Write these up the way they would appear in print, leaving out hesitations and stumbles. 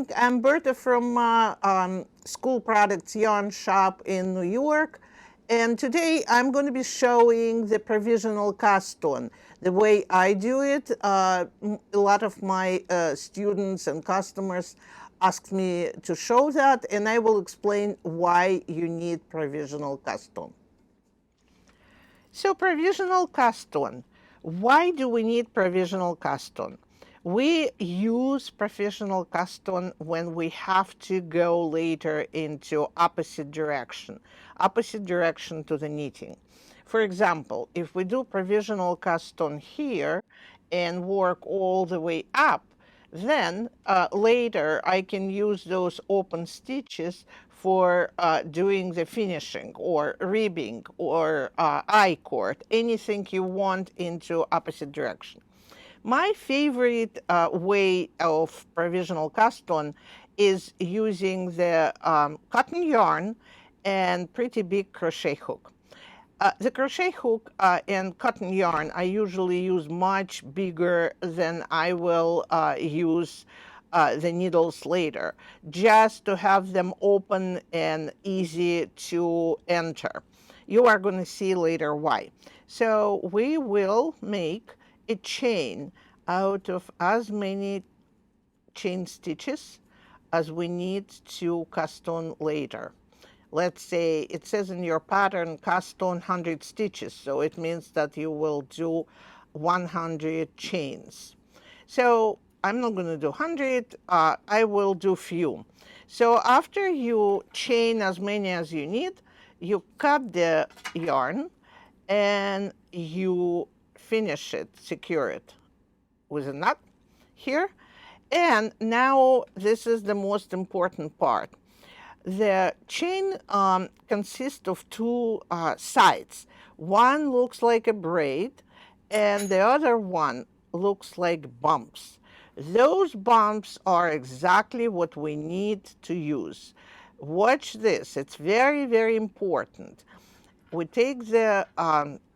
morning. I'm Berta from School Products Yarn Shop in New York. And today I'm going to be showing the provisional cast on. The way I do it, a lot of my students and customers asked me to show that, and I will explain why you need provisional cast on. So provisional cast on. Why do we need provisional cast on? We use provisional cast on when we have to go later into opposite direction to the knitting. For example, if we do provisional cast on here and work all the way up, then later I can use those open stitches for doing the finishing or ribbing or I-cord, anything you want into opposite direction. My favorite way of provisional cast on is using the cotton yarn and pretty big crochet hook. The crochet hook and cotton yarn, I usually use much bigger than I will use the needles later, just to have them open and easy to enter. You are going to see later why. So we will make a chain out of as many chain stitches as we need to cast on later. Let's say it says in your pattern cast on 100 stitches, so it means that you will do 100 chains. So I'm not going to do 100, I will do few. So after you chain as many as you need, you cut the yarn and you finish it, secure it with a knot here. And now this is the most important part. The chain consists of two sides. One looks like a braid and the other one looks like bumps. Those bumps are exactly what we need to use. Watch this, it's very, very important. We take the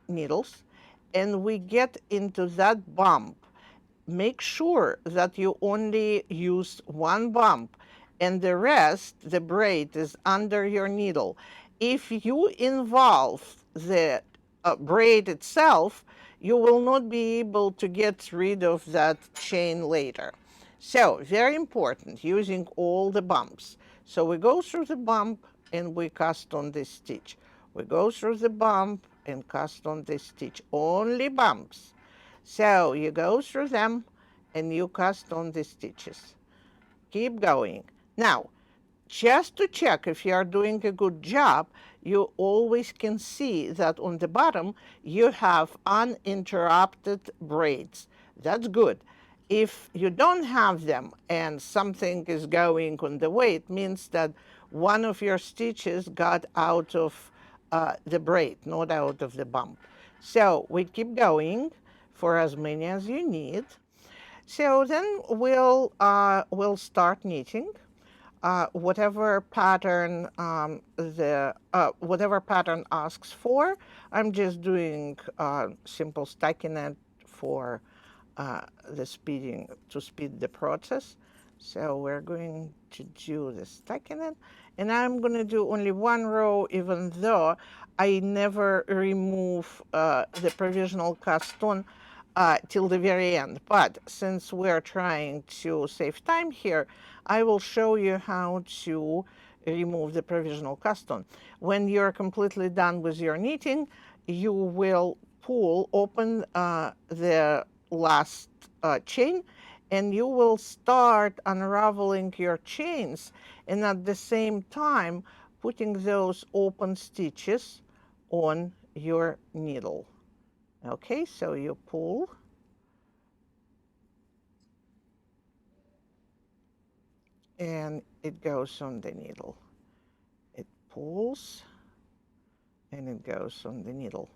needles and we get into that bump. Make sure that you only use one bump and the rest, the braid, is under your needle. If you involve the braid itself, you will not be able to get rid of that chain later. So, very important, using all the bumps. So we go through the bump and we cast on this stitch. We go through the bump and cast on this stitch. Only bumps. So you go through them and you cast on the stitches. Keep going. Now, just to check if you are doing a good job, you always can see that on the bottom you have uninterrupted braids. That's good. If you don't have them and something is going on the way, it means that one of your stitches got out of the braid, not out of the bump. So we keep going for as many as you need. So then we'll start knitting. Whatever pattern whatever pattern asks for. I'm just doing simple stockinette for to speed the process. So we're going to do the stockinette, and I'm going to do only one row, even though I never remove the provisional cast on till the very end. But since we're trying to save time here, I will show you how to remove the provisional cast on. When you're completely done with your knitting, you will open the last chain, and you will start unraveling your chains, and at the same time putting those open stitches on your needle. Okay, so you pull and it goes on the needle. It pulls and it goes on the needle.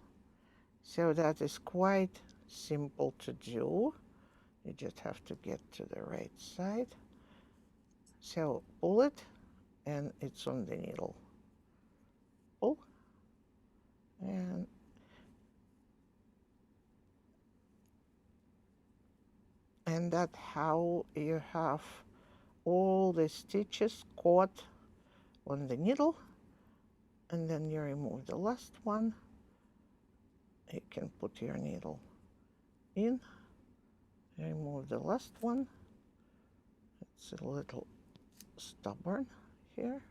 So that is quite simple to do. You just have to get to the right side. So pull it and it's on the needle. Pull and that's how you have all the stitches caught on the needle, and then you remove the last one. You can put your needle in, remove the last one. It's a little stubborn here.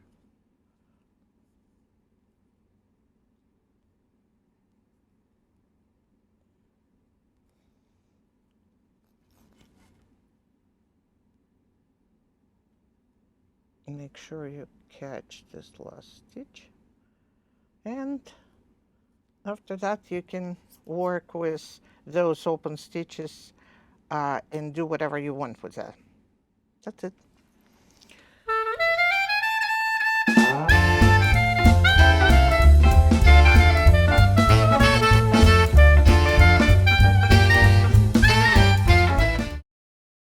Make sure you catch this last stitch, and after that you can work with those open stitches and do whatever you want with that. That's it.